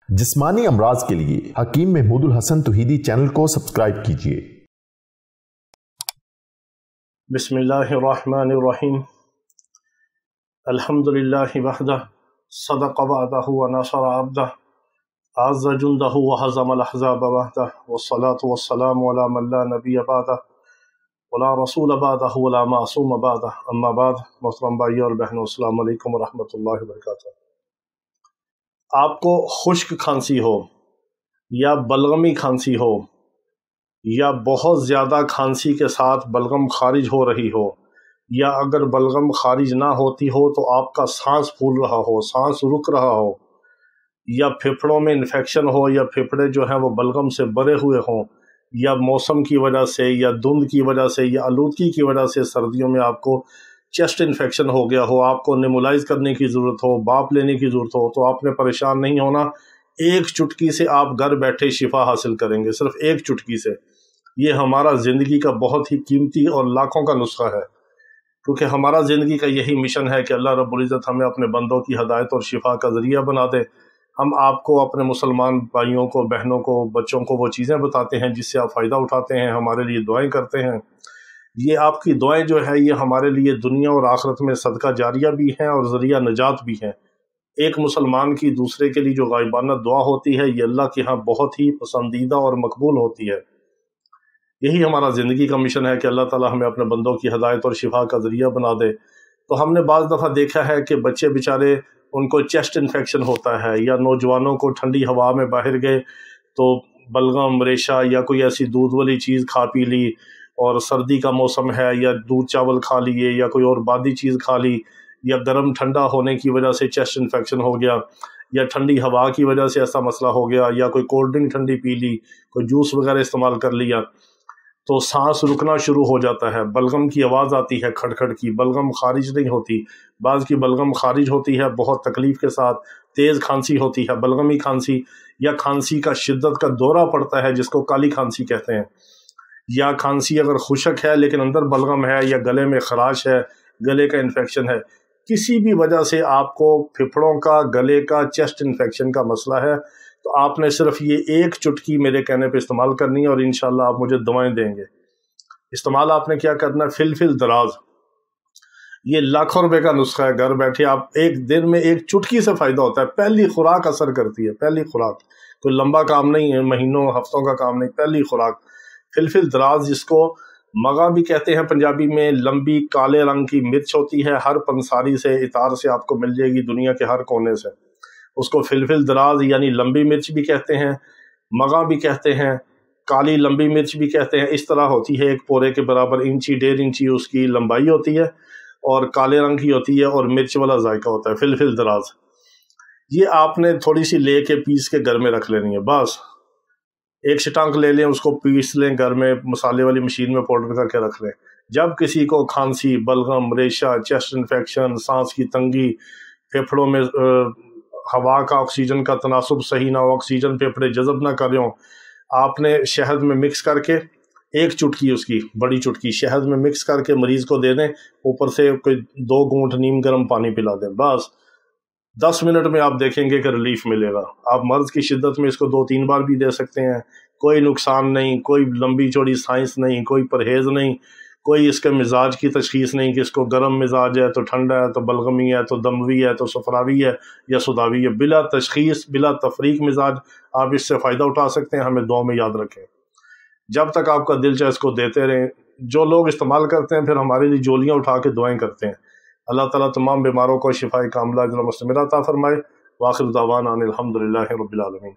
जिस्मानी अमराज के लिए हकीम महमूदुल हसन तौहीदी चैनल को सब्सक्राइब कीजिए। बिस्मिल्लाहिर्रहमानिर्रहीम। अल्हम्दुलिल्लाहि वहदह सदक़ वअदहु व नसर अब्दह अज़्ज़ जुंदहु व हज़मल अहज़ाब वहदह वस्सलातु वस्सलामु अला मन ला नबिय्य बअदह वला रसूल बअदहु वला मासूम बअदह। अम्मा बाद, मोहतरम भाई और बहनों, अस्सलामु अलैकुम व रहमतुल्लाहि व बरकातुहू। आपको खुश्क खांसी हो या बलगमी खांसी हो या बहुत ज़्यादा खांसी के साथ बलगम खारिज हो रही हो, या अगर बलगम खारिज ना होती हो तो आपका सांस फूल रहा हो, सांस रुक रहा हो, या फेफड़ों में इन्फेक्शन हो, या फेफड़े जो हैं वो बलगम से भरे हुए हों, या मौसम की वजह से या धुंध की वजह से या आलूदगी की वजह से सर्दियों में आपको चेस्ट इन्फेक्शन हो गया हो, आपको नेबुलाइज करने की ज़रूरत हो, भाप लेने की ज़रूरत हो, तो आपने परेशान नहीं होना। एक चुटकी से आप घर बैठे शिफा हासिल करेंगे, सिर्फ एक चुटकी से। ये हमारा ज़िंदगी का बहुत ही कीमती और लाखों का नुस्खा है, क्योंकि हमारा ज़िंदगी का यही मिशन है कि अल्लाह रब्बुल इज़्ज़त हमें अपने बंदों की हदायत और शिफा का ज़रिया बना दे। हम आपको, अपने मुसलमान भाइयों को, बहनों को, बच्चों को वो चीज़ें बताते हैं जिससे आप फ़ायदा उठाते हैं, हमारे लिए दुआएं करते हैं। ये आपकी दुआएं जो है ये हमारे लिए दुनिया और आखिरत में सदका जारिया भी हैं और ज़रिया निजात भी हैं। एक मुसलमान की दूसरे के लिए जो गायबाना दुआ होती है ये अल्लाह के यहाँ बहुत ही पसंदीदा और मकबूल होती है। यही हमारा ज़िंदगी का मिशन है कि अल्लाह ताला हमें अपने बंदों की हदायत और शिफा का ज़रिया बना दे। तो हमने बाज़ दफ़ा देखा है कि बच्चे बेचारे, उनको चेस्ट इन्फेक्शन होता है, या नौजवानों को ठंडी हवा में बाहर गए तो बलगम, रेशा या कोई ऐसी दूध वाली चीज़ खा पी ली, और सर्दी का मौसम है, या दूध चावल खा लिए, या कोई और बादी चीज़ खा ली, या गर्म ठंडा होने की वजह से चेस्ट इन्फेक्शन हो गया, या ठंडी हवा की वजह से ऐसा मसला हो गया, या कोई कोल्ड ड्रिंक ठंडी पी ली, कोई जूस वगैरह इस्तेमाल कर लिया, तो सांस रुकना शुरू हो जाता है, बलगम की आवाज़ आती है खड़खड़ की, बलगम खारिज नहीं होती। बाज़ की बलगम खारिज होती है बहुत तकलीफ़ के साथ, तेज़ खांसी होती है, बलगमी खांसी, या खांसी का शिद्दत का दौरा पड़ता है जिसको काली खांसी कहते हैं, या खांसी अगर खुशक है लेकिन अंदर बलगम है, या गले में खराश है, गले का इन्फेक्शन है, किसी भी वजह से आपको फेफड़ों का, गले का, चेस्ट इन्फेक्शन का मसला है, तो आपने सिर्फ ये एक चुटकी मेरे कहने पे इस्तेमाल करनी है और इंशाल्लाह आप मुझे दवाएं देंगे। इस्तेमाल आपने क्या करना है, फिल दराज। ये लाखों रुपए का नुस्खा है, घर बैठे आप एक दिन में एक चुटकी से फ़ायदा होता है। पहली खुराक असर करती है, पहली खुराक, कोई लंबा काम नहीं है, महीनों हफ्तों का काम नहीं, पहली खुराक फिल दराज, जिसको मगा भी कहते हैं पंजाबी में। लंबी काले रंग की मिर्च होती है, हर पंसारी से, इतार से आपको मिल जाएगी दुनिया के हर कोने से। उसको फिल दराज यानी लंबी मिर्च भी कहते हैं, मगा भी कहते हैं, काली लंबी मिर्च भी कहते हैं। इस तरह होती है, एक पोरे के बराबर, इंची 1.5 इंची उसकी लंबाई होती है, और काले रंग की होती है, और मिर्च वाला जायका होता है, फिल दराज। ये आपने थोड़ी सी ले के पीस के घर में रख लेनी है। बस एक शटांक ले लें, उसको पीस लें घर में, मसाले वाली मशीन में पाउडर करके रख लें। जब किसी को खांसी, बलगम, रेशा, चेस्ट इन्फेक्शन, सांस की तंगी, फेफड़ों में हवा का, ऑक्सीजन का तनासुब सही ना हो, ऑक्सीजन फेफड़े जज़ब ना कर रहे हो, आपने शहद में मिक्स करके एक चुटकी, उसकी बड़ी चुटकी शहद में मिक्स करके मरीज को दे दें, ऊपर से कोई 2 घूंट नीम गर्म पानी पिला दें। बस 10 मिनट में आप देखेंगे कि रिलीफ मिलेगा। आप मर्ज की शिद्दत में इसको 2-3 बार भी दे सकते हैं, कोई नुकसान नहीं, कोई लंबी चौड़ी साइंस नहीं, कोई परहेज़ नहीं, कोई इसके मिजाज की तशखीस नहीं कि इसको गर्म मिजाज है तो ठंडा है, तो बलगमी है, तो दमवी है, तो सफरावी है, या सुदावी है। बिला तशखीस, बिला तफरीक मिजाज, आप इससे फ़ायदा उठा सकते हैं। हमें दुआ में याद रखें, जब तक आपका दिल चाहे इसको देते रहें। जो लोग इस्तेमाल करते हैं फिर हमारे लिए जोलियाँ उठा के दुआएं करते हैं। अल्लाह ताला तमाम बीमारों को शिफाए कामिला अता फरमाए। वाखिर दावाना अनिल हम्दुलिल्लाहि रब्बिल आलमीन।